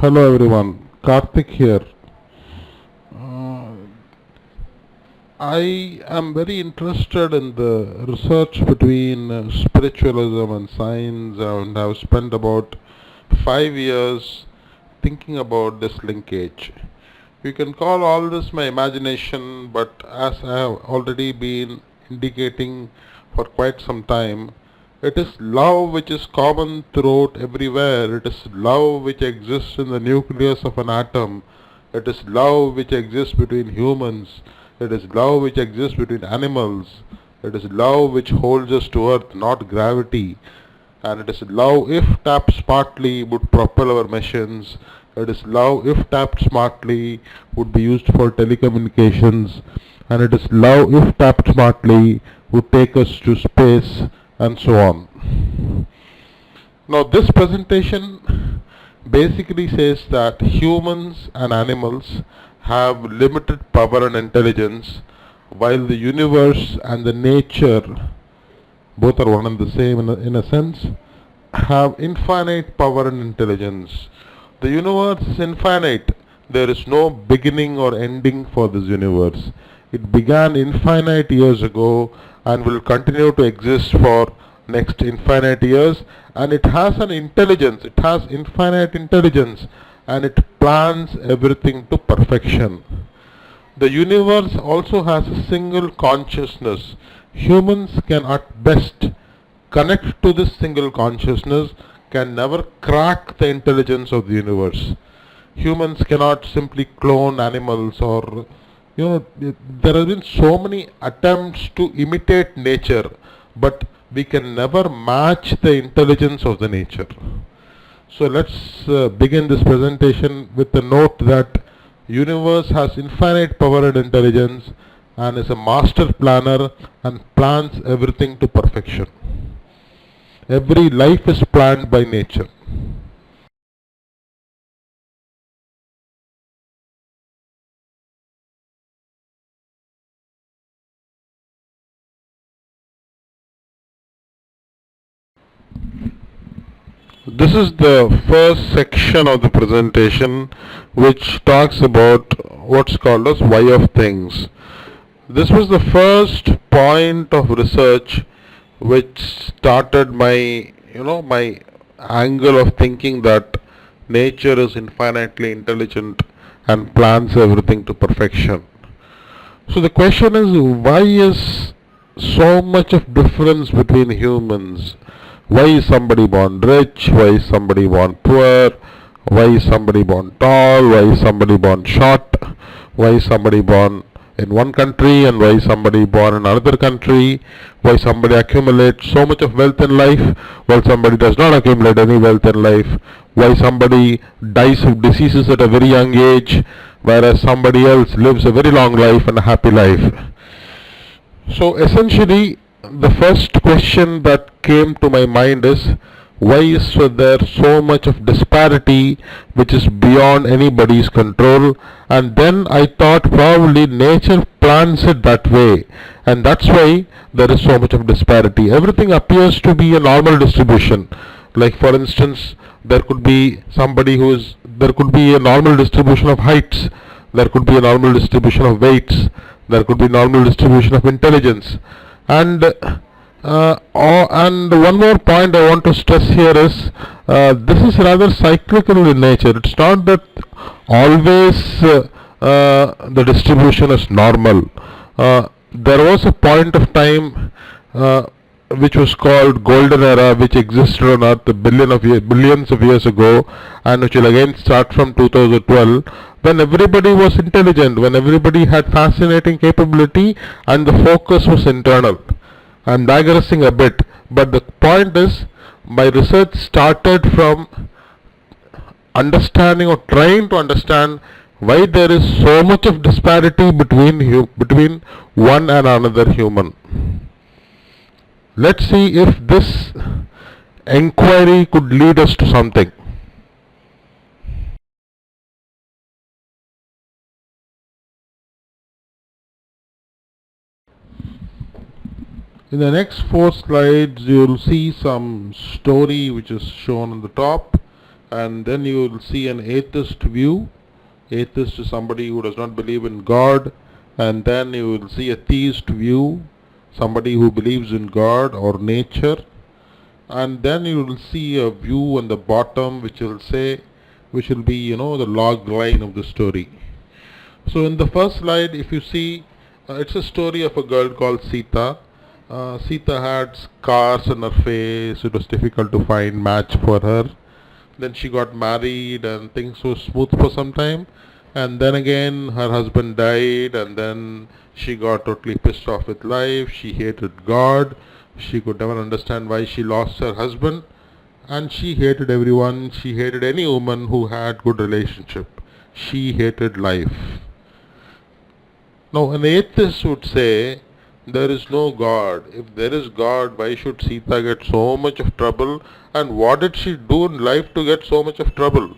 Hello everyone, Karthik here. Uh, I am very interested in the research between spiritualism and science, and I've spent about 5 years thinking about this linkage. You can call all this my imagination, but as I have already been indicating for quite some time, it is love which is common throughout everywhere. It is love which exists in the nucleus of an atom. It is love which exists between humans. It is love which exists between animals. It is love which holds us to earth, not gravity. And it is love, if tapped smartly, would propel our machines. It is love, if tapped smartly, would be used for telecommunications. And it is love, if tapped smartly, would take us to space and so on. Now, this presentation basically says that humans and animals have limited power and intelligence, while the universe and the nature, both are one and the same in a sense, have infinite power and intelligence. The universe is infinite. There is no beginning or ending for this universe. It began infinite years ago and will continue to exist for next infinite years, and it has an intelligence. It has infinite intelligence, and it plans everything to perfection. The universe also has a single consciousness. Humans can at best connect to this single consciousness, can never crack the intelligence of the universe. Humans cannot simply clone animals, or there have been so many attempts to imitate nature, but we can never match the intelligence of the nature. So let's begin this presentation with the note that universe has infinite power and intelligence and is a master planner and plans everything to perfection. Every life is planned by nature. This is the first section of the presentation, which talks about what's called as why of things. This was the first point of research which started my angle of thinking that nature is infinitely intelligent and plans everything to perfection. So the question is, why is so much of difference between humans? Why is somebody born rich? Why is somebody born poor? Why is somebody born tall? Why is somebody born short? Why is somebody born in one country and why is somebody born in another country? Why somebody accumulates so much of wealth in life while somebody does not accumulate any wealth in life? Why somebody dies of diseases at a very young age whereas somebody else lives a very long life and a happy life? So essentially, the first question that came to my mind is, why is there so much of disparity which is beyond anybody's control? And then I thought probably nature plans it that way, and that's why there is so much of disparity. Everything appears to be a normal distribution. Like for instance, there could be there could be a normal distribution of heights, there could be a normal distribution of weights, there could be normal distribution of intelligence, and and one more point I want to stress here is, this is rather cyclical in nature. It's not that always the distribution is normal. There was a point of time which was called golden era, which existed on earth billions of years ago, and which will again start from 2012, when everybody was intelligent, when everybody had fascinating capability and the focus was internal. I'm digressing a bit, but the point is, my research started from understanding or trying to understand why there is so much of disparity between one and another human. Let's see if this enquiry could lead us to something. In the next 4 slides, you will see some story which is shown on the top, and then you will see an atheist view. Atheist is somebody who does not believe in God, and then you will see a theist view, somebody who believes in God or nature, and then you will see a view on the bottom which will say, which will be, the log line of the story. So in the first slide, if you see, it's a story of a girl called Sita. Sita had scars on her face. It was difficult to find match for her. Then she got married and things were smooth for some time. And then again her husband died, and then she got totally pissed off with life. She hated God. She could never understand why she lost her husband. And she hated everyone. She hated any woman who had good relationship. She hated life. Now an atheist would say, there is no God. If there is God, why should Sita get so much of trouble? And what did she do in life to get so much of trouble?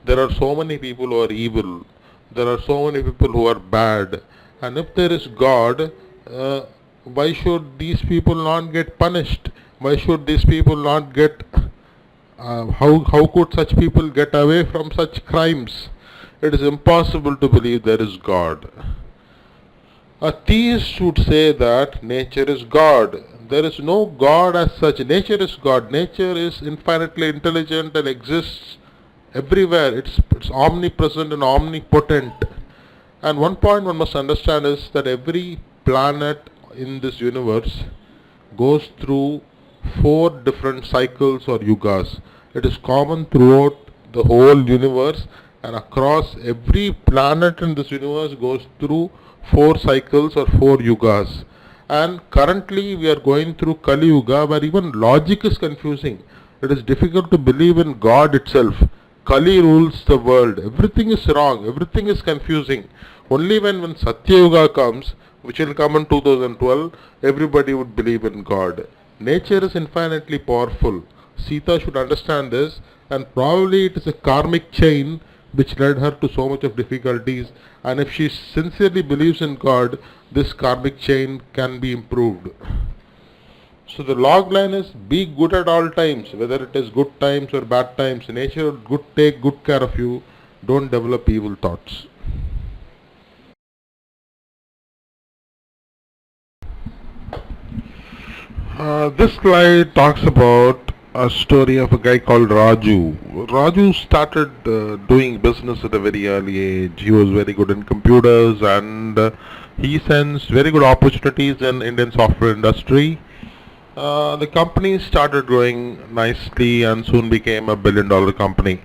There are so many people who are evil. There are so many people who are bad. And if there is God, why should these people not get punished? Why should these people not get... how could such people get away from such crimes? It is impossible to believe there is God. A theist would say that nature is God. There is no God as such. Nature is God. Nature is infinitely intelligent and exists everywhere. It's omnipresent and omnipotent. And one point one must understand is that every planet in this universe goes through 4 different cycles or yugas. It is common throughout the whole universe, and across every planet in this universe goes through 4 cycles or 4 yugas. And currently we are going through Kali Yuga, where even logic is confusing. It is difficult to believe in God itself. Kali rules the world. Everything is wrong. Everything is confusing. Only when Satya Yuga comes, which will come in 2012, everybody would believe in God. Nature is infinitely powerful. Sita should understand this, and probably it is a karmic chain which led her to so much of difficulties, and if she sincerely believes in God, this karmic chain can be improved. So the log line is, be good at all times, whether it is good times or bad times. Nature will take good care of you. Don't develop evil thoughts. This slide talks about a story of a guy called Raju. Raju started doing business at a very early age. He was very good in computers, and he sensed very good opportunities in Indian software industry. The company started growing nicely and soon became a billion-dollar company.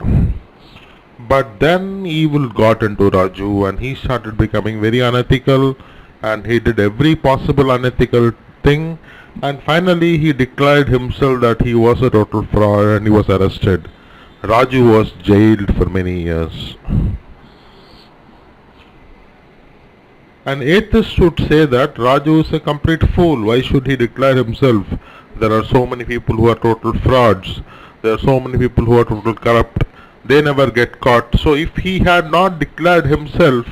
But then evil got into Raju, and he started becoming very unethical, and he did every possible unethical thing, and finally he declared himself that he was a total fraud, and he was arrested. Raju was jailed for many years. An atheist would say that Raju is a complete fool. Why should he declare himself? There are so many people who are total frauds. There are so many people who are total corrupt. They never get caught. So if he had not declared himself,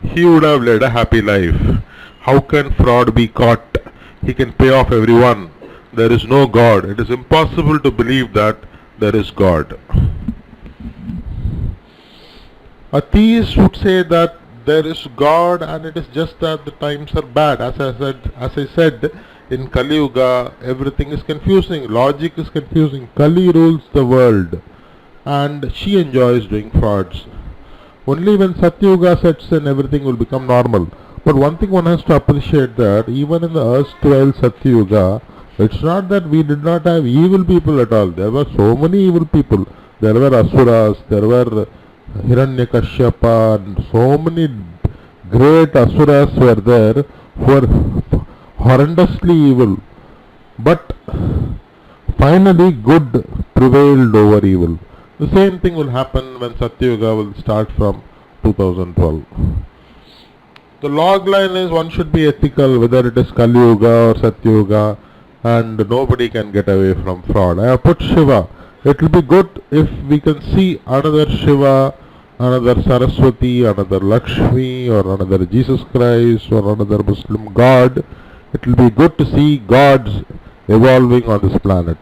he would have led a happy life. How can fraud be caught? He can pay off everyone. There is no God. It is impossible to believe that there is God. A theist would say that there is God, and it is just that the times are bad. As I said, in Kali Yuga, everything is confusing. Logic is confusing. Kali rules the world, and she enjoys doing frauds. Only when Satya Yuga sets in, everything will become normal. But one thing one has to appreciate, that even in the erstwhile Satya Yuga, it's not that we did not have evil people at all. There were so many evil people. There were Asuras, there were Hiranyakashyapa, and so many great Asuras were there who were horrendously evil. But finally good prevailed over evil. The same thing will happen when Satya Yuga will start from 2012. The log line is, one should be ethical, whether it is Kali Yuga or Satya Yuga, and nobody can get away from fraud. I have put Shiva. It will be good if we can see another Shiva, another Saraswati, another Lakshmi, or another Jesus Christ, or another Muslim God. It will be good to see gods evolving on this planet.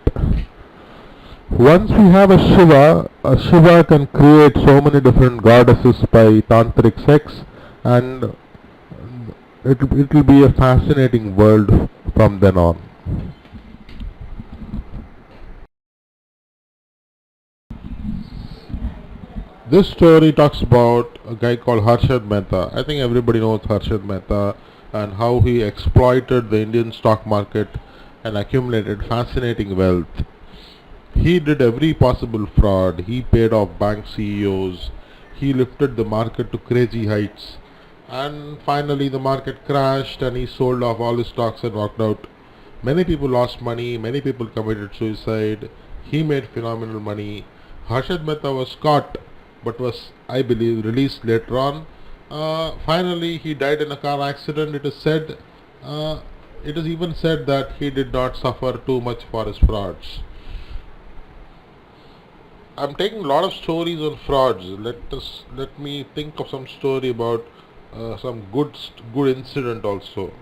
Once we have a Shiva can create so many different goddesses by tantric sex, and it will be a fascinating world from then on. This story talks about a guy called Harshad Mehta. I think everybody knows Harshad Mehta and how he exploited the Indian stock market and accumulated fascinating wealth. He did every possible fraud. He paid off bank CEOs. He lifted the market to crazy heights. And finally, the market crashed and he sold off all his stocks and walked out. Many people lost money. Many people committed suicide. He made phenomenal money. Harshad Mehta was caught but was, I believe, released later on. Finally, he died in a car accident. Uh, it is even said that he did not suffer too much for his frauds. I'm taking a lot of stories on frauds. Let me think of some story about some good incident also.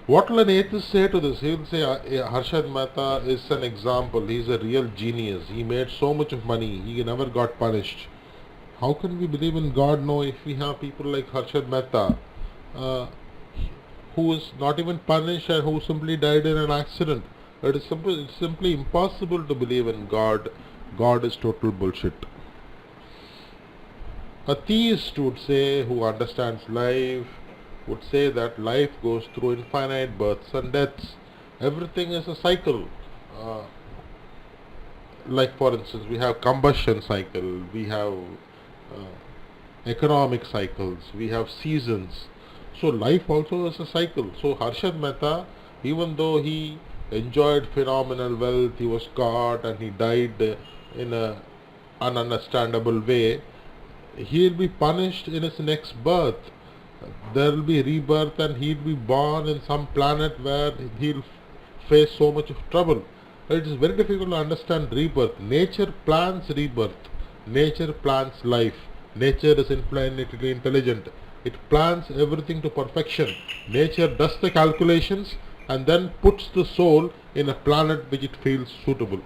What will an atheist say to this? He will say Harshad Mehta is an example. He is a real genius. He made so much of money. He never got punished. How can we believe in God? No, if we have people like Harshad Mehta, uh, who is not even punished and who simply died in an accident. It's simply impossible to believe in God. God is total bullshit. A theist would say, who understands life, would say that life goes through infinite births and deaths. Everything is a cycle. Uh, like for instance, we have combustion cycle, we have economic cycles, we have seasons. So life also is a cycle. So Harshad Mehta, even though he enjoyed phenomenal wealth, he was caught and he died in a ununderstandable way, he will be punished in his next birth. There will be rebirth and he'll be born in some planet where he'll face so much of trouble. It is very difficult to understand rebirth. Nature plans rebirth. Nature plans life. Nature is infinitely intelligent. It plans everything to perfection. Nature does the calculations and then puts the soul in a planet which it feels suitable.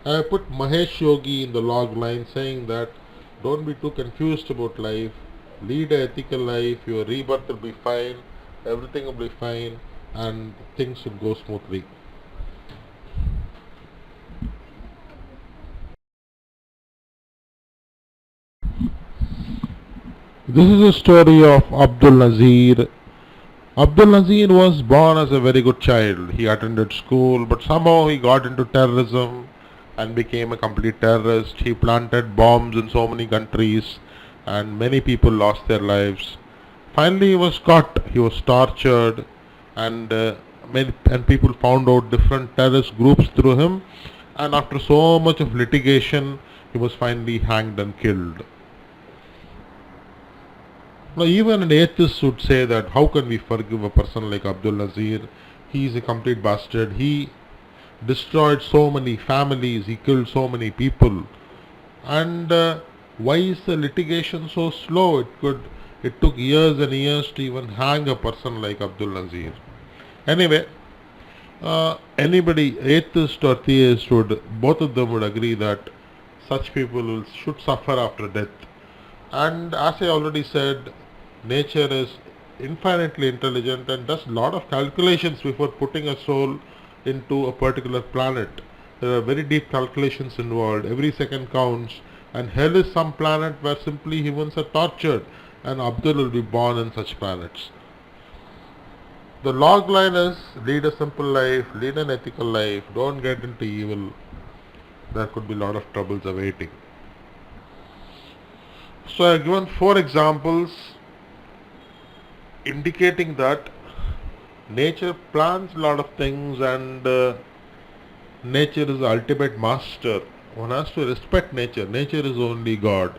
I put Mahesh Yogi in the log line saying that don't be too confused about life. Lead an ethical life. Your rebirth will be fine. Everything will be fine and things will go smoothly. This is a story of Abdul Nazir. Abdul Nazir was born as a very good child. He attended school, but somehow he got into terrorism and became a complete terrorist. He planted bombs in so many countries, and many people lost their lives. Finally, he was caught. He was tortured, and and people found out different terrorist groups through him. And after so much of litigation, he was finally hanged and killed. Now, even an atheist would say that how can we forgive a person like Abdul Nazir? He is a complete bastard. He destroyed so many families. He killed so many people. And why is the litigation so slow? It took years and years to even hang a person like Abdul Nazir. Anyway, anybody, atheist or theist, both of them would agree that such people should suffer after death. And as I already said, nature is infinitely intelligent and does a lot of calculations before putting a soul into a particular planet. There are very deep calculations involved. Every second counts. And hell is some planet where simply humans are tortured, and Abdul will be born in such planets. The log line is lead a simple life, lead an ethical life, don't get into evil. There could be a lot of troubles awaiting. So I have given 4 examples indicating that nature plans a lot of things and nature is the ultimate master. One has to respect nature. Nature is only God.